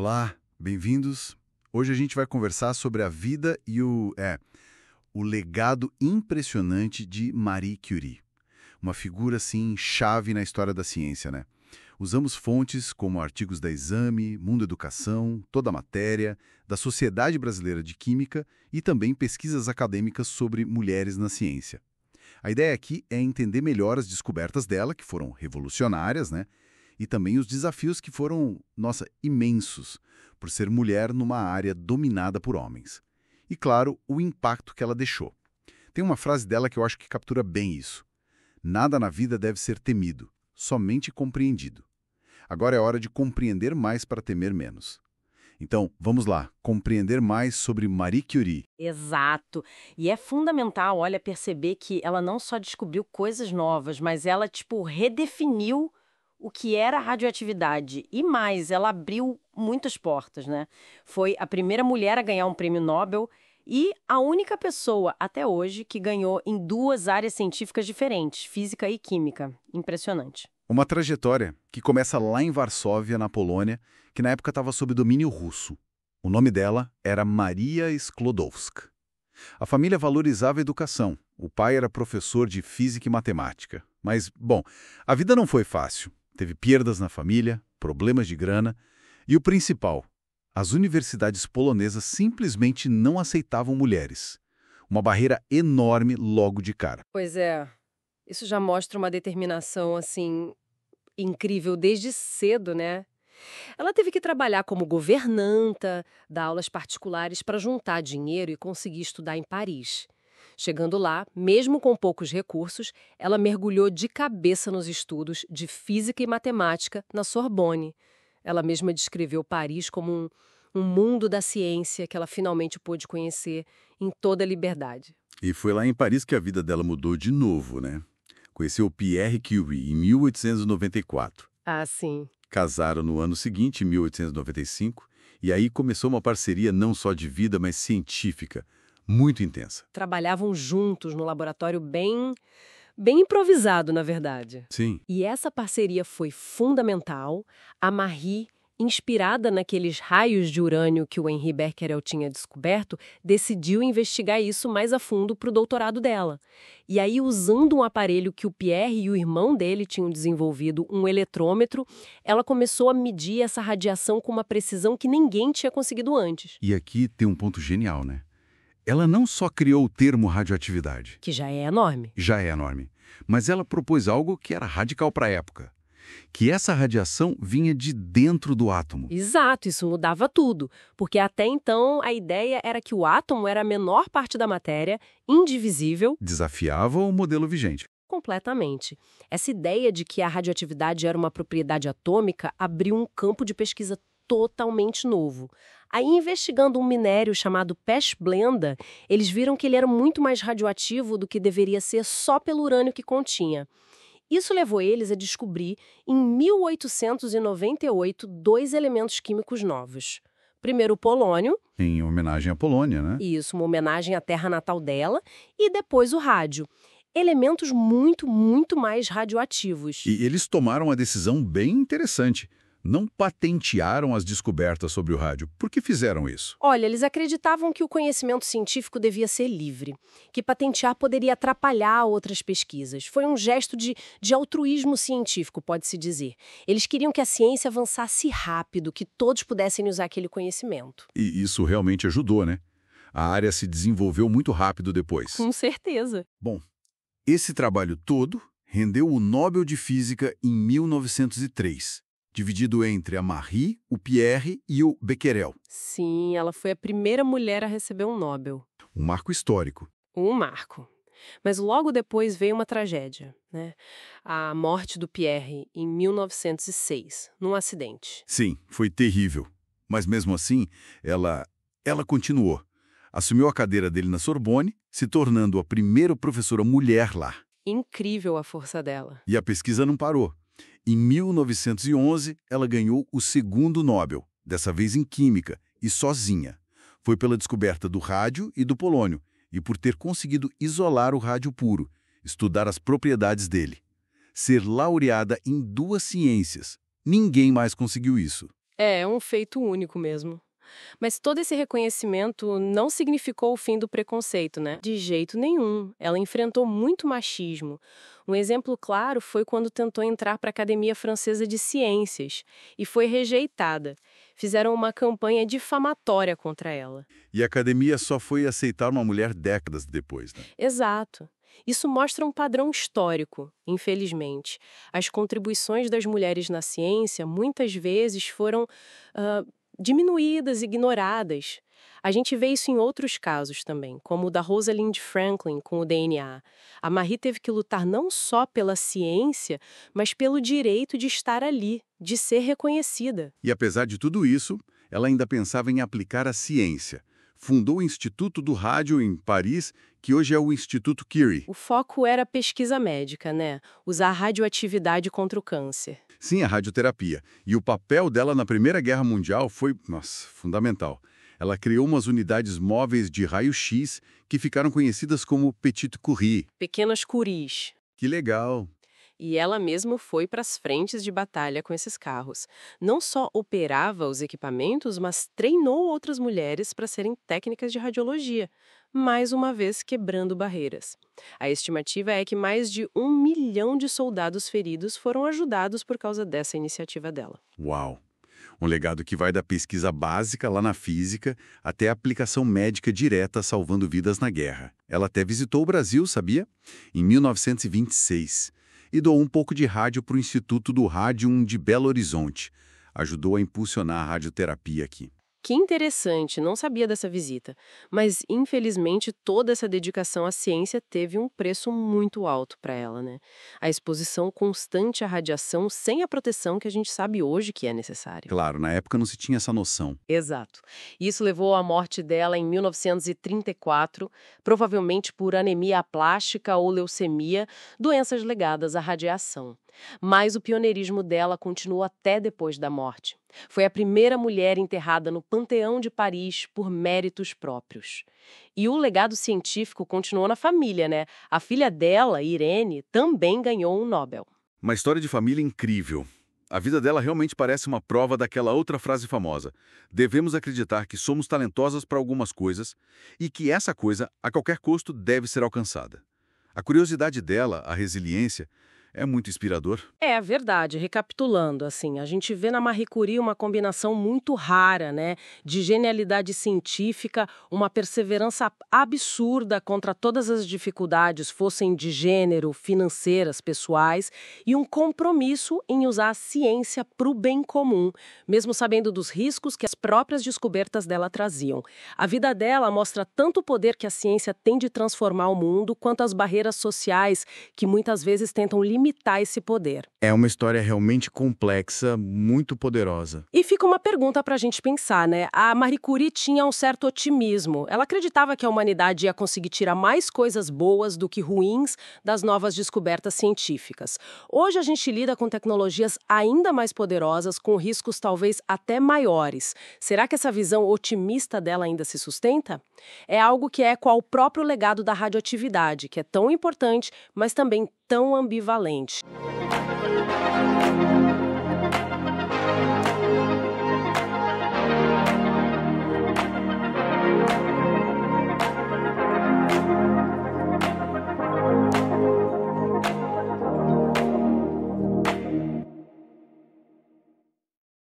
Olá, bem-vindos. Hoje a gente vai conversar sobre a vida e o legado impressionante de Marie Curie. Uma figura, assim, chave na história da ciência, né? Usamos fontes como artigos da Exame, Mundo Educação, Toda a Matéria, da Sociedade Brasileira de Química e também pesquisas acadêmicas sobre mulheres na ciência. A ideia aqui é entender melhor as descobertas dela, que foram revolucionárias, né? E também os desafios que foram, nossa, imensos, por ser mulher numa área dominada por homens. E, claro, o impacto que ela deixou. Tem uma frase dela que eu acho que captura bem isso. Nada na vida deve ser temido, somente compreendido. Agora é hora de compreender mais para temer menos. Então, vamos lá, compreender mais sobre Marie Curie. Exato. E é fundamental, olha, perceber que ela não só descobriu coisas novas, mas ela, redefiniu o que era a radioatividade. E mais, ela abriu muitas portas, né? Foi a primeira mulher a ganhar um prêmio Nobel e a única pessoa, até hoje, que ganhou em duas áreas científicas diferentes, física e química. Impressionante. Uma trajetória que começa lá em Varsóvia, na Polônia, que na época estava sob domínio russo. O nome dela era Maria Sklodowska. A família valorizava a educação. O pai era professor de física e matemática. Mas, bom, a vida não foi fácil. Teve perdas na família, problemas de grana e o principal, as universidades polonesas simplesmente não aceitavam mulheres. Uma barreira enorme logo de cara. Pois é, isso já mostra uma determinação, assim, incrível desde cedo, né? Ela teve que trabalhar como governanta, dar aulas particulares para juntar dinheiro e conseguir estudar em Paris. Chegando lá, mesmo com poucos recursos, ela mergulhou de cabeça nos estudos de física e matemática na Sorbonne. Ela mesma descreveu Paris como um mundo da ciência que ela finalmente pôde conhecer em toda a liberdade. E foi lá em Paris que a vida dela mudou de novo, né? Conheceu Pierre Curie em 1894. Ah, sim. Casaram no ano seguinte, em 1895, e aí começou uma parceria não só de vida, mas científica, muito intensa. Trabalhavam juntos no laboratório bem improvisado, na verdade. Sim. E essa parceria foi fundamental. A Marie, inspirada naqueles raios de urânio que o Henri Becquerel tinha descoberto, decidiu investigar isso mais a fundo para o doutorado dela. E aí, usando um aparelho que o Pierre e o irmão dele tinham desenvolvido, um eletrômetro, ela começou a medir essa radiação com uma precisão que ninguém tinha conseguido antes. E aqui tem um ponto genial, né? Ela não só criou o termo radioatividade. Que já é enorme. Já é enorme. Mas ela propôs algo que era radical para a época. Que essa radiação vinha de dentro do átomo. Exato, isso mudava tudo. Porque até então a ideia era que o átomo era a menor parte da matéria, indivisível. Desafiava o modelo vigente. Completamente. Essa ideia de que a radioatividade era uma propriedade atômica abriu um campo de pesquisa totalmente novo. Aí, investigando um minério chamado pechblenda, eles viram que ele era muito mais radioativo do que deveria ser só pelo urânio que continha. Isso levou eles a descobrir, em 1898, dois elementos químicos novos. Primeiro o polônio. Em homenagem à Polônia, né? Isso, uma homenagem à terra natal dela. E depois o rádio. Elementos muito, muito mais radioativos. E eles tomaram uma decisão bem interessante. Não patentearam as descobertas sobre o rádio. Por que fizeram isso? Olha, eles acreditavam que o conhecimento científico devia ser livre, que patentear poderia atrapalhar outras pesquisas. Foi um gesto de altruísmo científico, pode-se dizer. Eles queriam que a ciência avançasse rápido, que todos pudessem usar aquele conhecimento. E isso realmente ajudou, né? A área se desenvolveu muito rápido depois. Com certeza. Bom, esse trabalho todo rendeu o Nobel de Física em 1903. Dividido entre a Marie, o Pierre e o Becquerel. Sim, ela foi a primeira mulher a receber um Nobel. Um marco histórico. Um marco. Mas logo depois veio uma tragédia, né? A morte do Pierre em 1906, num acidente. Sim, foi terrível. Mas mesmo assim, ela continuou. Assumiu a cadeira dele na Sorbonne, se tornando a primeira professora mulher lá. Incrível a força dela. E a pesquisa não parou. Em 1911, ela ganhou o segundo Nobel, dessa vez em Química, e sozinha. Foi pela descoberta do rádio e do polônio, e por ter conseguido isolar o rádio puro, estudar as propriedades dele. Ser laureada em duas ciências. Ninguém mais conseguiu isso. É um feito único mesmo. Mas todo esse reconhecimento não significou o fim do preconceito, né? De jeito nenhum. Ela enfrentou muito machismo. Um exemplo claro foi quando tentou entrar para a Academia Francesa de Ciências e foi rejeitada. Fizeram uma campanha difamatória contra ela. E a academia só foi aceitar uma mulher décadas depois, né? Exato. Isso mostra um padrão histórico, infelizmente. As contribuições das mulheres na ciência muitas vezes foram diminuídas, ignoradas. A gente vê isso em outros casos também, como o da Rosalind Franklin com o DNA. A Marie teve que lutar não só pela ciência, mas pelo direito de estar ali, de ser reconhecida. E apesar de tudo isso, ela ainda pensava em aplicar a ciência. Fundou o Instituto do Rádio em Paris, que hoje é o Instituto Curie. O foco era pesquisa médica, né? Usar a radioatividade contra o câncer. Sim, a radioterapia. E o papel dela na Primeira Guerra Mundial foi, fundamental. Ela criou umas unidades móveis de raio-x que ficaram conhecidas como Petit Curie. Pequenas curis. Que legal! E ela mesma foi para as frentes de batalha com esses carros. Não só operava os equipamentos, mas treinou outras mulheres para serem técnicas de radiologia, mais uma vez quebrando barreiras. A estimativa é que mais de 1 milhão de soldados feridos foram ajudados por causa dessa iniciativa dela. Uau! Um legado que vai da pesquisa básica lá na física até a aplicação médica direta salvando vidas na guerra. Ela até visitou o Brasil, sabia? Em 1926. E doou um pouco de rádio para o Instituto do Rádio de Belo Horizonte. Ajudou a impulsionar a radioterapia aqui. Que interessante, não sabia dessa visita. Mas, infelizmente, toda essa dedicação à ciência teve um preço muito alto para ela, né? A exposição constante à radiação sem a proteção que a gente sabe hoje que é necessária. Claro, na época não se tinha essa noção. Exato. Isso levou à morte dela em 1934, provavelmente por anemia aplástica ou leucemia, doenças ligadas à radiação. Mas o pioneirismo dela continua até depois da morte. Foi a primeira mulher enterrada no Panteão de Paris por méritos próprios. E o legado científico continuou na família, né? A filha dela, Irene, também ganhou um Nobel. Uma história de família incrível. A vida dela realmente parece uma prova daquela outra frase famosa. Devemos acreditar que somos talentosas para algumas coisas e que essa coisa, a qualquer custo, deve ser alcançada. A curiosidade dela, a resiliência, é muito inspirador. É verdade, recapitulando, assim, a gente vê na Marie Curie uma combinação muito rara, né, de genialidade científica, uma perseverança absurda contra todas as dificuldades, fossem de gênero, financeiras, pessoais, e um compromisso em usar a ciência para o bem comum, mesmo sabendo dos riscos que as próprias descobertas dela traziam. A vida dela mostra tanto o poder que a ciência tem de transformar o mundo, quanto as barreiras sociais que muitas vezes tentam limitar esse poder. É uma história realmente complexa, muito poderosa. E fica uma pergunta para a gente pensar, né? A Marie Curie tinha um certo otimismo. Ela acreditava que a humanidade ia conseguir tirar mais coisas boas do que ruins das novas descobertas científicas. Hoje a gente lida com tecnologias ainda mais poderosas, com riscos talvez até maiores. Será que essa visão otimista dela ainda se sustenta? É algo que ecoa ao próprio legado da radioatividade, que é tão importante, mas também tão ambivalente.